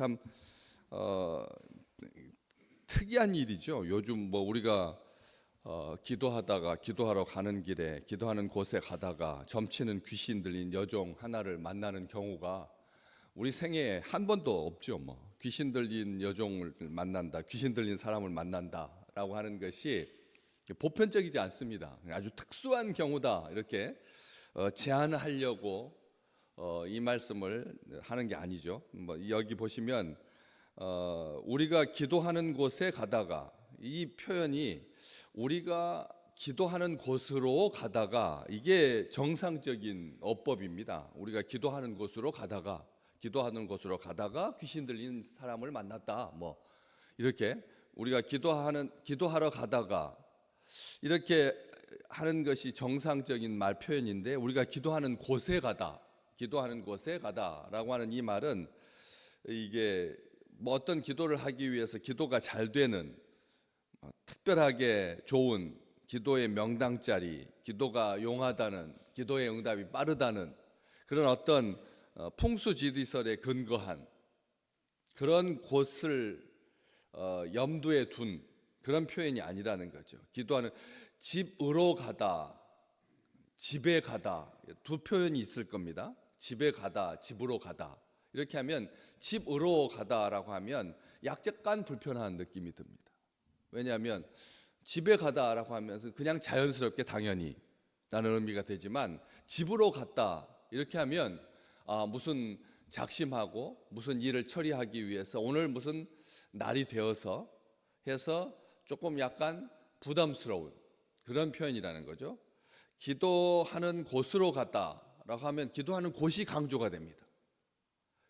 참 특이한 일이죠. 요즘 뭐 우리가 기도하러 가는 길에 기도하는 곳에 가다가 점치는 귀신 들린 여종 하나를 만나는 경우가 우리 생애에 한 번도 없죠. 뭐 귀신 들린 여종을 만난다, 귀신 들린 사람을 만난다라고 하는 것이 보편적이지 않습니다. 아주 특수한 경우다 이렇게 제안하려고 이 말씀을 하는 게 아니죠. 뭐 여기 보시면 우리가 기도하는 곳에 가다가, 이 표현이 우리가 기도하는 곳으로 가다가, 이게 정상적인 어법입니다. 우리가 기도하는 곳으로 가다가 귀신 들린 사람을 만났다. 뭐 이렇게 우리가 기도하러 가다가 이렇게 하는 것이 정상적인 말 표현인데, 우리가 기도하는 곳에 가다라고 하는 이 말은, 이게 뭐 어떤 기도를 하기 위해서 기도가 잘 되는, 특별하게 좋은 기도의 명당자리, 기도가 용하다는, 기도의 응답이 빠르다는 그런 어떤 풍수지리설에 근거한 그런 곳을 염두에 둔 그런 표현이 아니라는 거죠. 기도하는, 집으로 가다, 집에 가다, 두 표현이 있을 겁니다. 집에 가다, 집으로 가다. 이렇게 하면, 집으로 가다라고 하면 약간 불편한 느낌이 듭니다. 왜냐하면 집에 가다라고 하면서 그냥 자연스럽게 당연히 라는 의미가 되지만, 집으로 갔다 이렇게 하면 무슨 작심하고 무슨 일을 처리하기 위해서 오늘 무슨 날이 되어서 해서 조금 약간 부담스러운 그런 표현이라는 거죠. 기도하는 곳으로 갔다라고 하면 기도하는 곳이 강조가 됩니다.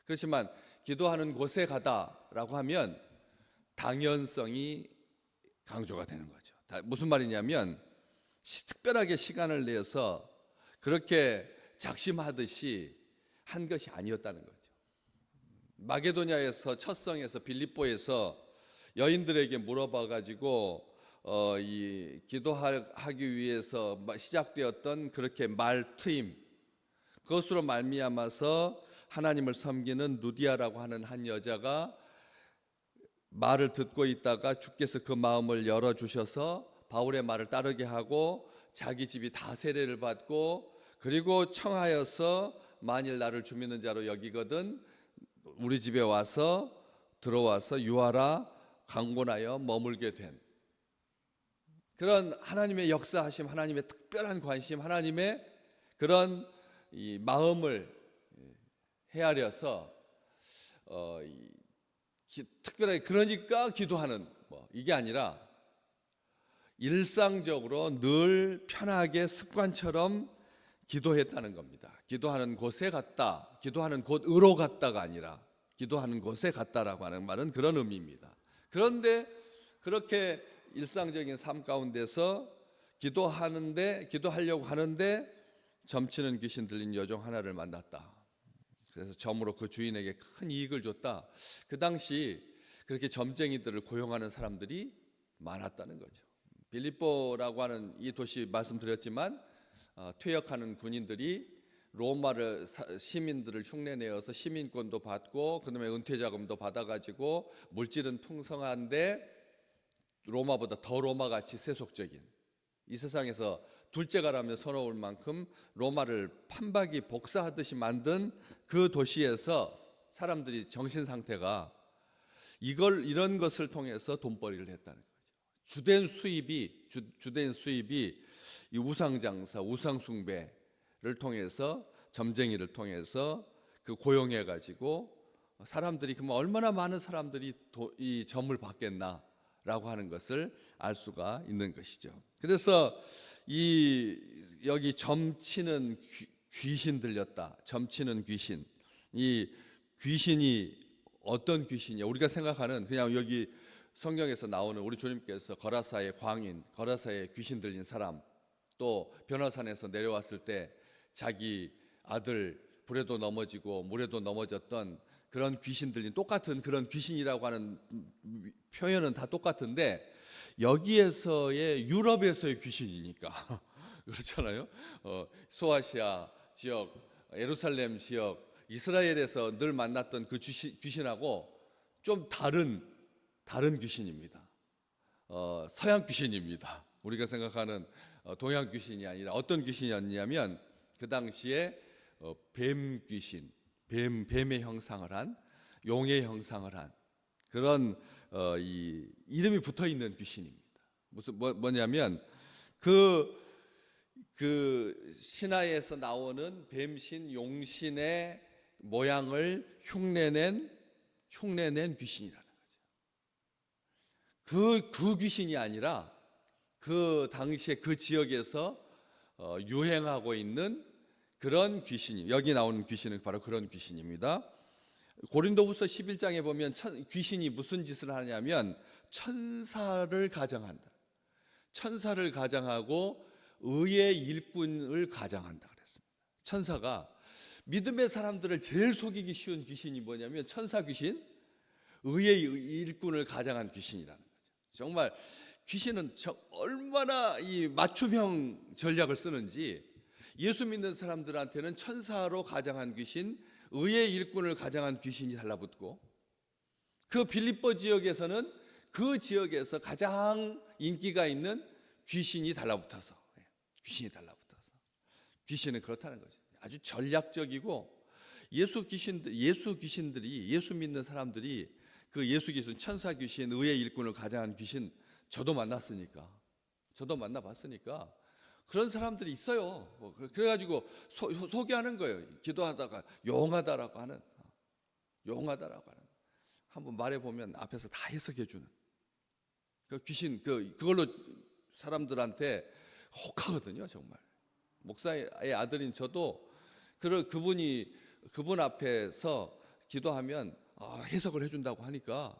그렇지만 기도하는 곳에 가다라고 하면 당연성이 강조가 되는 거죠. 무슨 말이냐면, 특별하게 시간을 내서 그렇게 작심하듯이 한 것이 아니었다는 거죠. 마게도냐에서, 첫 성에서, 빌립보에서 여인들에게 물어봐 가지고 이 기도하기 위해서 시작되었던 그렇게 말트임, 그것으로 말미암아서 하나님을 섬기는 누디아라고 하는 한 여자가 말을 듣고 있다가 주께서 그 마음을 열어주셔서 바울의 말을 따르게 하고 자기 집이 다 세례를 받고, 그리고 청하여서 만일 나를 주 믿는 자로 여기거든 우리 집에 들어와서 유하라 강권하여 머물게 된 그런 하나님의 역사하심, 하나님의 특별한 관심, 하나님의 그런 이 마음을 헤아려서 특별하게 그러니까 기도하는, 이게 아니라 일상적으로 늘 편하게 습관처럼 기도했다는 겁니다. 기도하는 곳에 갔다, 기도하는 곳으로 갔다가 아니라 기도하는 곳에 갔다라고 하는 말은 그런 의미입니다. 그런데 그렇게 일상적인 삶 가운데서 기도하려고 하는데 점치는 귀신 들린 여종 하나를 만났다. 그래서 점으로 그 주인에게 큰 이익을 줬다. 그 당시 그렇게 점쟁이들을 고용하는 사람들이 많았다는 거죠. 빌립보라고 하는 이 도시 말씀드렸지만, 퇴역하는 군인들이 로마를 시민들을 흉내내어서 시민권도 받고 그다음에 은퇴자금도 받아가지고 물질은 풍성한데 로마보다 더 로마같이 세속적인, 이 세상에서 둘째가라며 선호할 만큼 로마를 판박이 복사하듯이 만든 그 도시에서 사람들이 정신 상태가 이런 것을 통해서 돈벌이를 했다는 거죠. 주된 수입이 이 우상장사, 우상숭배를 통해서, 점쟁이를 통해서 그 고용해 가지고 사람들이, 그러면 얼마나 많은 사람들이 이 점을 받겠나라고 하는 것을 알 수가 있는 것이죠. 그래서 여기 점치는 귀신 들렸다. 점치는 귀신. 이 귀신이 어떤 귀신이야? 우리가 생각하는, 그냥 여기 성경에서 나오는 우리 주님께서 거라사의 광인, 거라사의 귀신 들린 사람, 또 변화산에서 내려왔을 때 자기 아들 불에도 넘어지고 물에도 넘어졌던 그런 귀신 들린, 똑같은 그런 귀신이라고 하는 표현은 다 똑같은데, 여기에서의 유럽에서의 귀신이니까 그렇잖아요. 소아시아 지역, 예루살렘 지역, 이스라엘에서 늘 만났던 그 귀신하고 좀 다른 귀신입니다. 서양 귀신입니다. 우리가 생각하는 동양 귀신이 아니라 어떤 귀신이었냐면 그 당시에 뱀 귀신, 뱀의 형상을 한, 용의 형상을 한 그런 이 이름이 붙어 있는 귀신입니다. 뭐냐면 그 신화에서 나오는 뱀신, 용신의 모양을 흉내낸 귀신이라는 거죠. 그 귀신이 아니라 그 당시에 그 지역에서 유행하고 있는 그런 귀신이, 여기 나오는 귀신은 바로 그런 귀신입니다. 고린도후서 11장에 보면 귀신이 무슨 짓을 하냐면 천사를 가장한다. 천사를 가장하고 의의 일꾼을 가장한다 그랬습니다. 천사가 믿음의 사람들을 제일 속이기 쉬운 귀신이 뭐냐면 천사 귀신, 의의 일꾼을 가장한 귀신이라는 거죠. 정말 귀신은 얼마나 이 맞춤형 전략을 쓰는지, 예수 믿는 사람들한테는 천사로 가장한 귀신, 의의 일꾼을 가장한 귀신이 달라붙고, 그 빌립보 지역에서는 그 지역에서 가장 인기가 있는 귀신이 달라붙어서 귀신은 그렇다는 거죠. 아주 전략적이고, 예수 귀신들이, 예수 믿는 사람들이 그 예수 귀신, 천사 귀신, 의의 일꾼을 가장한 귀신, 저도 만나봤으니까 그런 사람들이 있어요. 그래가지고 소개하는 거예요. 기도하다가 용하다라고 하는, 한번 말해보면 앞에서 다 해석해주는 그 귀신, 그걸로 사람들한테 혹하거든요. 정말 목사의 아들인 저도 그분 앞에서 기도하면 해석을 해준다고 하니까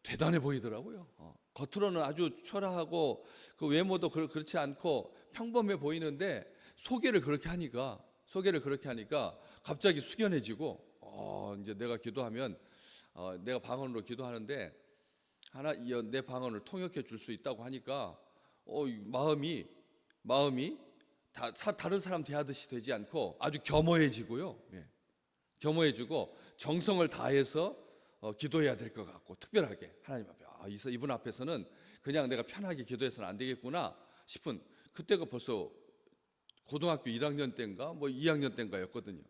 대단해 보이더라고요. 겉으로는 아주 초라하고 그 외모도 그렇지 않고 평범해 보이는데 소개를 그렇게 하니까 갑자기 숙연해지고, 이제 내가 기도하면 내가 방언으로 기도하는데 내 방언을 통역해 줄 수 있다고 하니까 마음이 다른 사람 대하듯이 되지 않고 아주 겸허해지고요. 겸허해지고 정성을 다해서 기도해야 될 것 같고, 특별하게 하나님 앞에 이분 앞에서는 그냥 내가 편하게 기도해서는 안 되겠구나 싶은, 그때가 벌써 고등학교 1학년 때인가 2학년 때인가였거든요.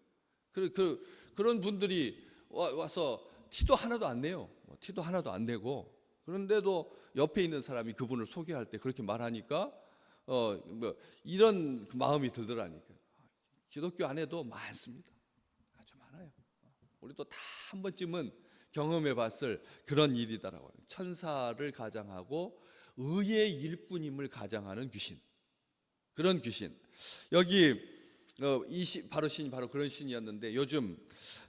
그런 분들이 와서 티도 하나도 안 내요. 티도 하나도 안 내고, 그런데도 옆에 있는 사람이 그분을 소개할 때 그렇게 말하니까 이런 마음이 들더라니까. 기독교 안에도 많습니다. 아주 많아요. 우리도 다 한 번쯤은 경험해 봤을 그런 일이다라고. 천사를 가장하고 의의 일꾼임을 가장하는 귀신, 그런 귀신. 여기 바로 그런 신이었는데, 요즘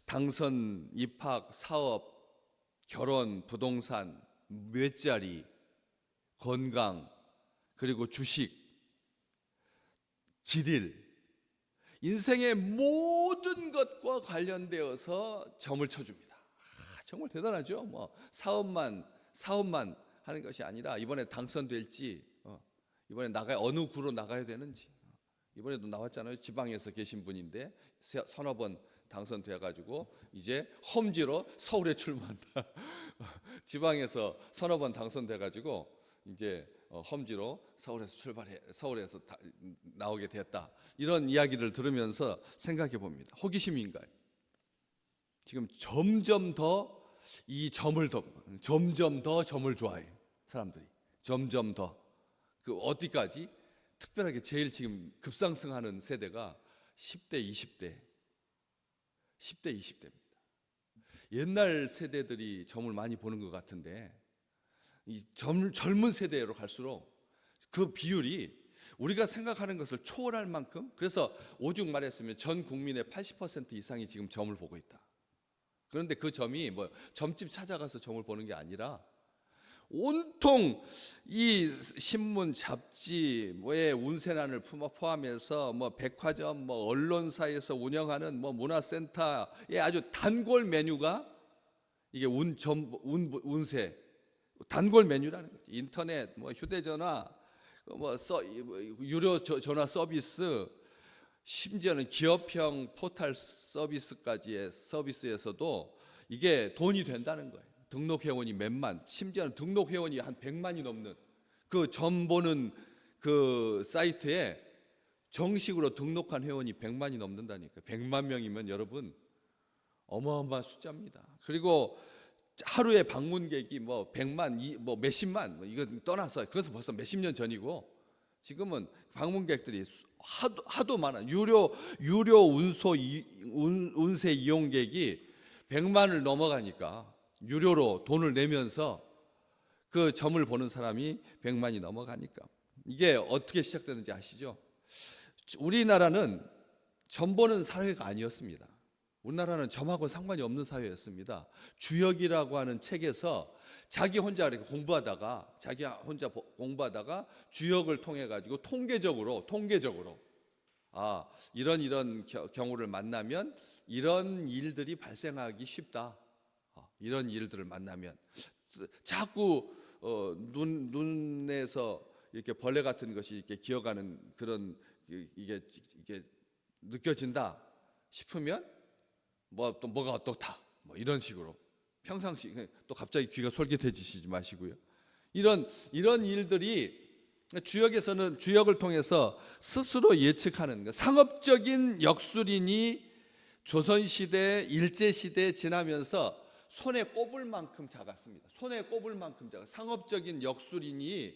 당선, 입학, 사업, 결혼, 부동산, 몇 자리, 건강, 그리고 주식, 길일, 인생의 모든 것과 관련되어서 점을 쳐줍니다. 정말 대단하죠. 사업만 하는 것이 아니라 이번에 당선될지, 이번에 어느 구로 나가야 되는지, 이번에도 나왔잖아요. 지방에서 계신 분인데 서너 번 당선돼 가지고 이제 험지로 서울에 출마한다. 지방에서 서너 번 당선돼 가지고 이제 험지로 서울에서 나오게 됐다. 이런 이야기를 들으면서 생각해 봅니다. 호기심인가요? 지금 점점 더 점을 좋아해 사람들이. 점점 더 어디까지? 특별하게 제일 지금 급상승하는 세대가 10대, 20대입니다. 옛날 세대들이 점을 많이 보는 것 같은데, 이 젊은 세대로 갈수록 그 비율이 우리가 생각하는 것을 초월할 만큼, 그래서 오죽 말했으면 전 국민의 80% 이상이 지금 점을 보고 있다. 그런데 그 점이 점집 찾아가서 점을 보는 게 아니라 온통 이 신문, 잡지의 운세난을 포함해서 백화점, 언론사에서 운영하는 문화센터의 아주 단골 메뉴가 이게 운세 단골 메뉴라는 거지. 인터넷, 휴대전화, 유료 전화 서비스, 심지어는 기업형 포털 서비스까지의 서비스에서도 이게 돈이 된다는 거예요. 등록 회원이 몇만, 심지어는 등록 회원이 한 100만이 넘는 그 점 보는 그 사이트에 정식으로 등록한 회원이 100만이 넘는다니까. 100만 명이면 여러분 어마어마한 숫자입니다. 그리고 하루에 방문객이 뭐 100만, 뭐 몇십만, 뭐 이거 떠나서 그것은 벌써 몇십 년 전이고, 지금은 방문객들이 하도 많아. 유료 운세 이용객이 100만을 넘어가니까 유료로 돈을 내면서 그 점을 보는 사람이 100만이 넘어가니까. 이게 어떻게 시작되는지 아시죠? 우리나라는 점 보는 사회가 아니었습니다. 우리나라는 점하고 상관이 없는 사회였습니다. 주역이라고 하는 책에서 자기 혼자 공부하다가 주역을 통해 가지고 통계적으로 이런 경우를 만나면 이런 일들이 발생하기 쉽다. 이런 일들을 만나면 자꾸 눈에서 이렇게 벌레 같은 것이 이렇게 기어가는 그런 이게 느껴진다 싶으면 또 뭐가 어떻다, 뭐 이런 식으로 평상시 또 갑자기 귀가 솔깃해지시지 마시고요. 이런 일들이 주역을 통해서 스스로 예측하는 상업적인 역술인이 조선시대, 일제시대에 지나면서 손에 꼽을 만큼 작았습니다. 상업적인 역술인이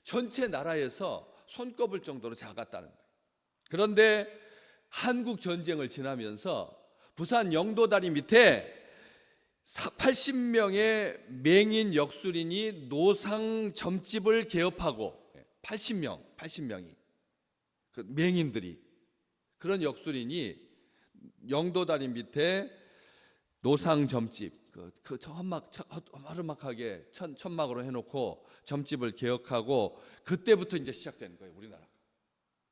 전체 나라에서 손꼽을 정도로 작았다는 거예요. 그런데 한국 전쟁을 지나면서 부산 영도다리 밑에 80명의 맹인 역술인이 노상 점집을 개업하고 80명이 그 맹인들이, 그런 역술인이 영도다리 밑에 노상 점집 그 허름하게 천막으로 해놓고 점집을 개혁하고, 그때부터 이제 시작되는 거예요. 우리나라가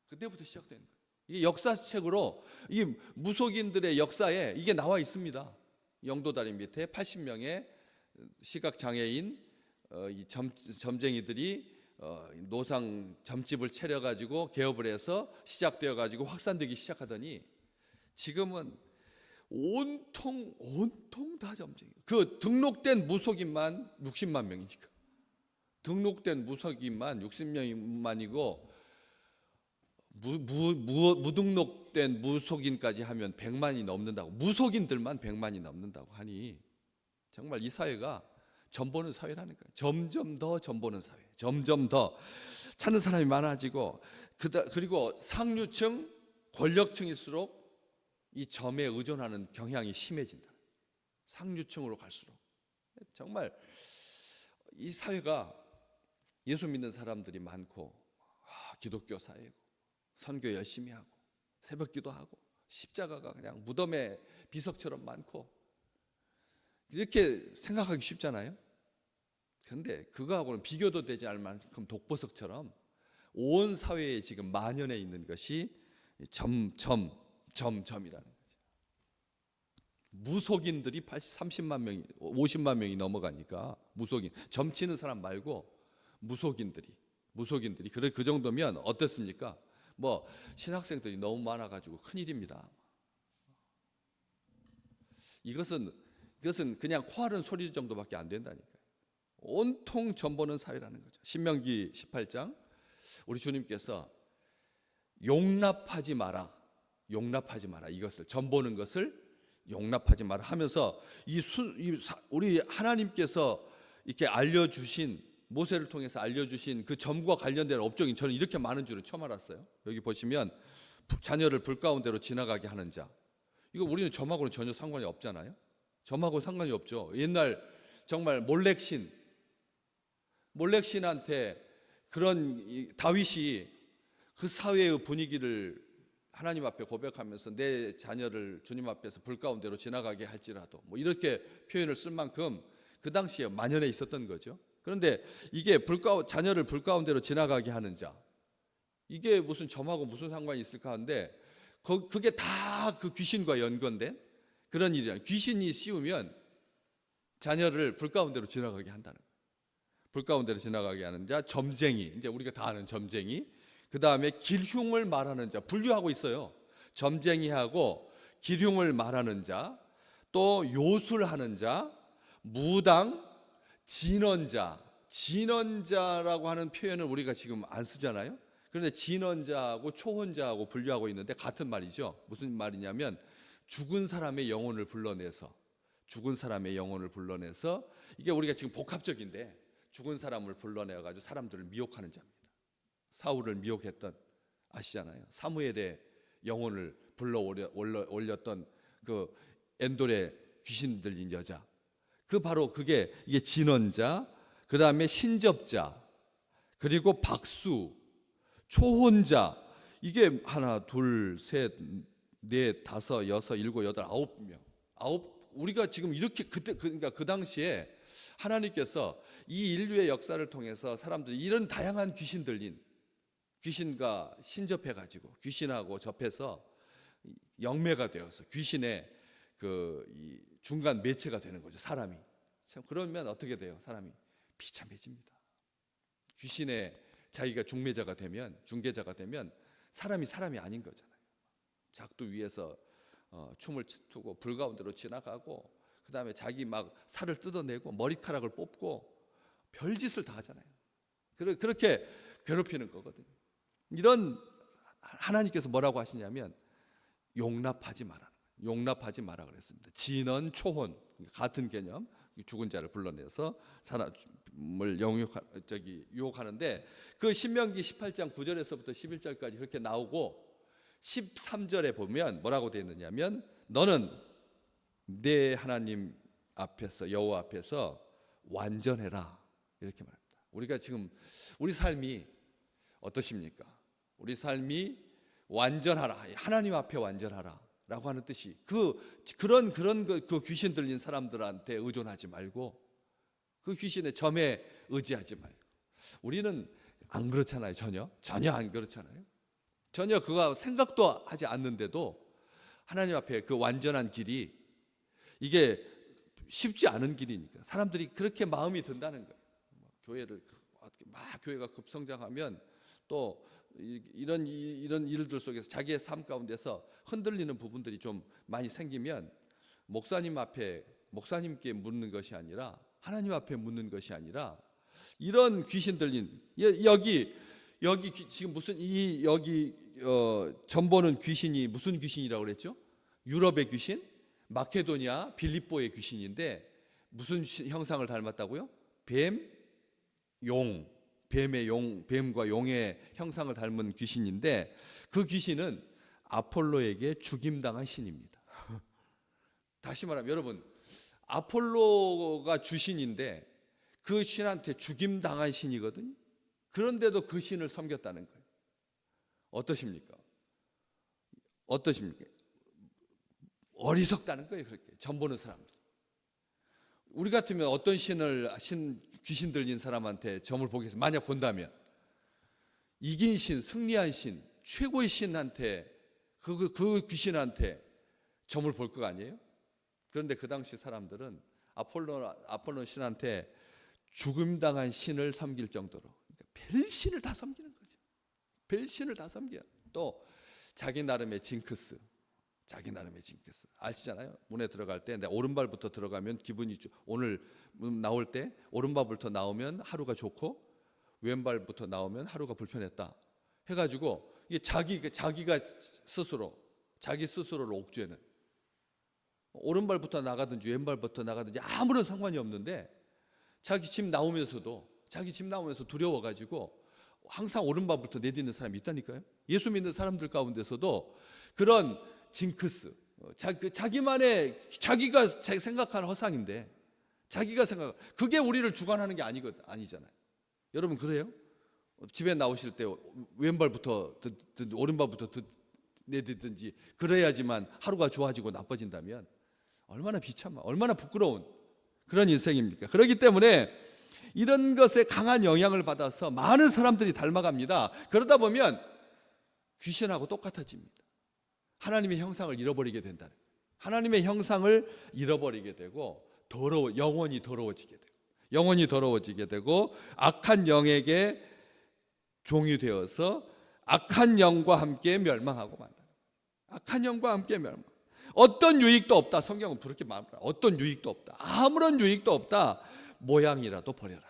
그때부터 시작되는 거예요. 이게 역사책으로 이 무속인들의 역사에 이게 나와 있습니다. 영도다리 밑에 80명의 시각 장애인 이 점쟁이들이 노상 점집을 차려 가지고 개업을 해서 시작되어 가지고 확산되기 시작하더니 지금은 온통 다 점쟁이. 그 등록된 무속인만 60만 명이니까. 등록된 무속인만 60명만이고 무등록된 무속인까지 하면 100만이 넘는다고. 무속인들만 100만이 넘는다고 하니 정말 이 사회가 점 보는 사회라는 거예요. 점점 더 점 보는 사회. 점점 더 찾는 사람이 많아지고, 그리고 상류층, 권력층일수록 이 점에 의존하는 경향이 심해진다. 상류층으로 갈수록. 정말 이 사회가 예수 믿는 사람들이 많고 기독교 사회고 선교 열심히 하고 새벽 기도하고 십자가가 그냥 무덤의 비석처럼 많고, 이렇게 생각하기 쉽잖아요. 그런데 그거하고는 비교도 되지 않을 만큼 독보석처럼 온 사회에 지금 만연해 있는 것이 점이라는 거죠. 무속인들이 30만 명이 50만 명이 넘어가니까, 무속인, 점치는 사람 말고 무속인들이 그 정도면 어떻습니까? 뭐 신학생들이 너무 많아가지고 큰일입니다. 이것은 그냥 코하는 소리 정도밖에 안 된다니까요. 온통 점 보는 사회라는 거죠. 신명기 18장 우리 주님께서 용납하지 마라. 이것을, 점 보는 것을 용납하지 마라 하면서 우리 하나님께서 이렇게 알려주신, 모세를 통해서 알려주신 그 점과 관련된 업적이 저는 이렇게 많은 줄은 처음 알았어요. 여기 보시면 자녀를 불 가운데로 지나가게 하는 자, 이거 우리는 점하고는 전혀 상관이 없잖아요. 점하고 상관이 없죠. 옛날 정말 몰렉신한테 그런 다윗이 그 사회의 분위기를 하나님 앞에 고백하면서 내 자녀를 주님 앞에서 불 가운데로 지나가게 할지라도, 뭐 이렇게 표현을 쓸 만큼 그 당시에 만연해 있었던 거죠. 그런데 이게 자녀를 불 가운데로 지나가게 하는 자, 이게 무슨 점하고 무슨 상관이 있을까 하는데, 그게 다 그 귀신과 연관된 그런 일이야. 귀신이 씌우면 자녀를 불 가운데로 지나가게 한다는 거예요. 불 가운데로 지나가게 하는 자, 점쟁이, 이제 우리가 다 아는 점쟁이. 그 다음에 길흉을 말하는 자, 분류하고 있어요. 점쟁이하고 기륭을 말하는 자, 또 요술하는 자, 무당, 진언자라고 하는 표현을 우리가 지금 안 쓰잖아요. 그런데 진언자하고 초혼자하고 분류하고 있는데 같은 말이죠. 무슨 말이냐면 죽은 사람의 영혼을 불러내서 이게 우리가 지금 복합적인데 죽은 사람을 불러내가지고 사람들을 미혹하는 자입니다. 사울을 미혹했던 아시잖아요. 사무엘의 영혼을 불러 올렸던 그 엔돌의 귀신 들린 여자. 바로 이게 진언자, 그 다음에 신접자, 그리고 박수, 초혼자. 이게 하나, 둘, 셋, 넷, 다섯, 여섯, 일곱, 여덟, 9명. 우리가 지금 이렇게 그러니까 그 당시에 하나님께서 이 인류의 역사를 통해서 사람들이 이런 다양한 귀신 들린 귀신과 신접해가지고 귀신하고 접해서 영매가 되어서 귀신의 이 중간 매체가 되는 거죠. 사람이. 참 그러면 어떻게 돼요? 사람이 비참해집니다. 귀신의 자기가 중매자가 되면, 중개자가 되면 사람이 아닌 거잖아요. 작두 위에서 춤을 추고 불 가운데로 지나가고, 그 다음에 자기 막 살을 뜯어내고 머리카락을 뽑고 별짓을 다 하잖아요. 그렇게 괴롭히는 거거든요. 이런 하나님께서 뭐라고 하시냐면 용납하지 마라 그랬습니다. 진언, 초혼 같은 개념, 죽은 자를 불러내서 사람을 유혹하는데 그 신명기 18장 9절에서부터 11절까지 그렇게 나오고 13절에 보면 뭐라고 되어 있느냐면 너는 내 하나님 앞에서 여호와 앞에서 완전해라 이렇게 말합니다. 우리가 지금 우리 삶이 어떠십니까? 우리 삶이 완전하라, 하나님 앞에 완전하라 라고 하는 뜻이 그런 귀신 들린 사람들한테 의존하지 말고 그 귀신의 점에 의지하지 말고. 우리는 안 그렇잖아요. 전혀 안 그렇잖아요. 전혀 그거 생각도 하지 않는데도 하나님 앞에 그 완전한 길이 이게 쉽지 않은 길이니까 사람들이 그렇게 마음이 든다는 거예요. 교회가 급성장하면 또 이런 일들 속에서 자기의 삶 가운데서 흔들리는 부분들이 좀 많이 생기면 목사님께 묻는 것이 아니라 하나님 앞에 묻는 것이 아니라 이런 귀신 들린 여기 지금 전보는 귀신이 무슨 귀신이라고 그랬죠? 유럽의 귀신, 마케도니아, 빌립보의 귀신인데 무슨 형상을 닮았다고요? 뱀과 용의 형상을 닮은 귀신인데 그 귀신은 아폴로에게 죽임당한 신입니다. 다시 말하면 여러분, 아폴로가 주신인데 그 신한테 죽임당한 신이거든요. 그런데도 그 신을 섬겼다는 거예요. 어떠십니까? 어리석다는 거예요. 그렇게 점 보는 사람들. 우리 같으면 어떤 귀신 들린 사람한테 점을 보겠어요? 만약 본다면 이긴 신, 승리한 신, 최고의 신한테 그 귀신한테 점을 볼 거 아니에요? 그런데 그 당시 사람들은 아폴로 신한테 죽음당한 신을 섬길 정도로 별신을 다 섬기는 거죠. 별신을 다 섬겨요. 또 자기 나름의 징크스 아시잖아요. 문에 들어갈 때 내 오른발부터 들어가면 기분이 오늘 나올 때 오른발부터 나오면 하루가 좋고 왼발부터 나오면 하루가 불편했다 해가지고 이게 자기 스스로를 옥죄는, 오른발부터 나가든지 왼발부터 나가든지 아무런 상관이 없는데 자기 집 나오면서도 두려워가지고 항상 오른발부터 내딛는 사람이 있다니까요. 예수 믿는 사람들 가운데서도 그런 징크스, 자기가 생각하는 허상인데 그게 우리를 주관하는 게 아니잖아요. 여러분 그래요? 집에 나오실 때 왼발부터 오른발부터 내딛든지 그래야지만 하루가 좋아지고 나빠진다면 얼마나 얼마나 부끄러운 그런 인생입니까? 그렇기 때문에 이런 것에 강한 영향을 받아서 많은 사람들이 닮아갑니다. 그러다 보면 귀신하고 똑같아집니다. 하나님의 형상을 잃어버리게 된다는 거예요. 하나님의 형상을 잃어버리게 되고 영원히 더러워지게 되고 악한 영에게 종이 되어서 악한 영과 함께 멸망하고 만다. 악한 영과 함께 멸망. 어떤 유익도 없다. 성경은 그렇게 말합니다. 어떤 유익도 없다. 아무런 유익도 없다. 모양이라도 버려라.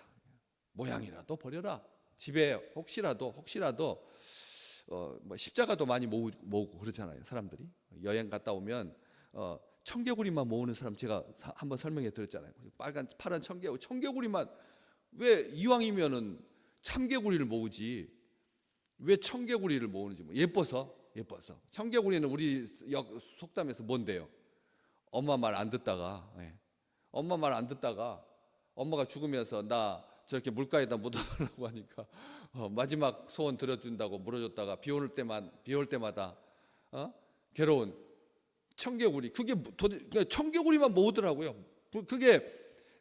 모양이라도 버려라. 집에 혹시라도 뭐 십자가도 많이 모으고 그러잖아요. 사람들이 여행 갔다 오면 청개구리만 모으는 사람 제가 한번 설명해 드렸잖아요. 파란 청개구리만, 왜 이왕이면은 참개구리를 모으지 왜 청개구리를 모으는지, 뭐 예뻐서. 청개구리는 우리 속담에서 뭔데요? 엄마 말 안 듣다가, 엄마 말 안 듣다가 엄마가 죽으면서 나 저렇게 물가에다 묻어달라고 하니까 마지막 소원 들어준다고 물어줬다가 비 올 때마다 괴로운 청개구리. 그게 청개구리만 모으더라고요. 그게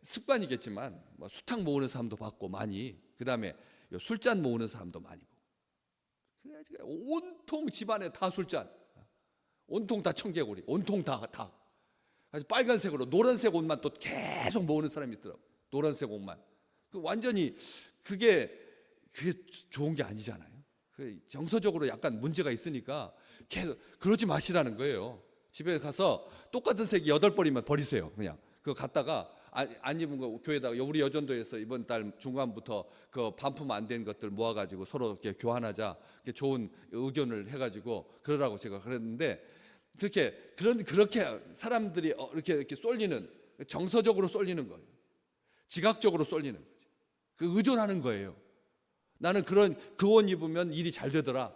습관이겠지만 뭐 수탉 모으는 사람도 봤고 많이, 그 다음에 술잔 모으는 사람도 많이 보고, 온통 집안에 다 술잔, 온통 다 청개구리, 온통 다 빨간색으로 노란색 옷만 또 계속 모으는 사람이 있더라고. 노란색 옷만. 완전히 그게 좋은 게 아니잖아요. 정서적으로 약간 문제가 있으니까 계속 그러지 마시라는 거예요. 집에 가서 똑같은 색이 8벌이면 버리세요. 그냥 그거 갖다가 안 입은 거 교회에다가, 우리 여전도에서 이번 달 중간부터 그 반품 안 된 것들 모아가지고 서로 이렇게 교환하자, 이렇게 좋은 의견을 해가지고 그러라고 제가 그랬는데, 그렇게 사람들이 이렇게 쏠리는, 정서적으로 쏠리는 거예요. 지각적으로 쏠리는 거죠. 의존하는 거예요. 나는 그 옷 입으면 일이 잘 되더라.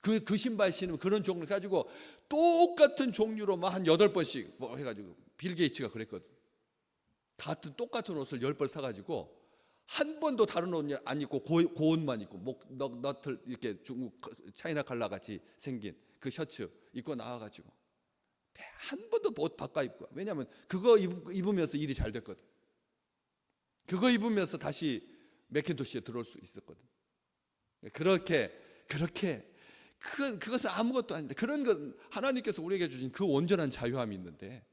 그 신발 신으면 그런 종류 가지고 똑같은 종류로만 한 8번씩 뭐 해가지고, 빌 게이츠가 그랬거든. 똑같은 옷을 10벌 사가지고 한 번도 다른 옷 안 입고 그 옷만 입고, 너틀 이렇게 중국 차이나 칼라 같이 생긴 그 셔츠 입고 나와가지고 한 번도 옷 바꿔 입고. 왜냐하면 그거 입으면서 일이 잘 됐거든. 그거 입으면서 다시 맥킨토시에 들어올 수 있었거든. 그것은 아무것도 아닌데, 그런 것, 하나님께서 우리에게 주신 그 온전한 자유함이 있는데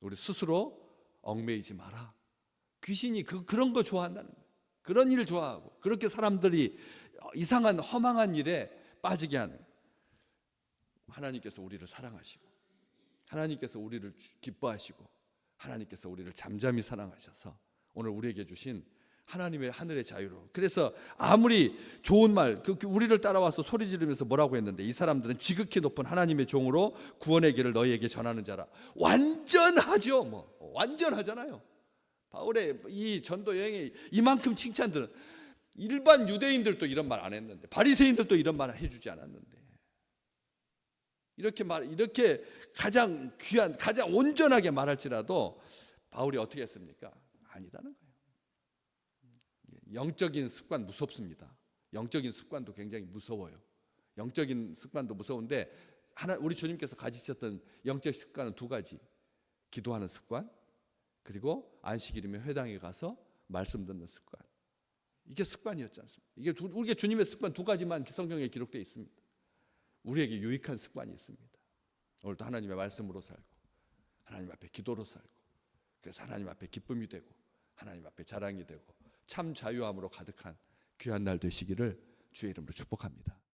우리 스스로 얽매이지 마라. 귀신이 그런 거 좋아한다는 거예요. 그런 일을 좋아하고, 그렇게 사람들이 이상한 허망한 일에 빠지게 하는 거예요. 하나님께서 우리를 사랑하시고, 하나님께서 우리를 기뻐하시고, 하나님께서 우리를 잠잠히 사랑하셔서 오늘 우리에게 주신 하나님의 하늘의 자유로. 그래서 아무리 좋은 말, 우리를 따라와서 소리 지르면서 뭐라고 했는데, 이 사람들은 지극히 높은 하나님의 종으로 구원의 길을 너희에게 전하는 자라. 완전하죠. 완전하잖아요. 바울의 이 전도 여행에 이만큼 칭찬들은, 일반 유대인들도 이런 말 안 했는데, 바리새인들도 이런 말을 해주지 않았는데, 이렇게 가장 귀한, 가장 온전하게 말할지라도 바울이 어떻게 했습니까? 아니다는 거예요. 영적인 습관 무섭습니다. 영적인 습관도 굉장히 무서워요. 영적인 습관도 무서운데, 우리 주님께서 가지셨던 영적 습관은 2가지. 기도하는 습관, 그리고 안식일이면 회당에 가서 말씀 듣는 습관. 이게 습관이었지 않습니까? 이게 우리가 주님의 습관 2가지만 성경에 기록되어 있습니다. 우리에게 유익한 습관이 있습니다. 오늘도 하나님의 말씀으로 살고, 하나님 앞에 기도로 살고, 그래서 하나님 앞에 기쁨이 되고, 하나님 앞에 자랑이 되고, 참 자유함으로 가득한 귀한 날 되시기를 주의 이름으로 축복합니다.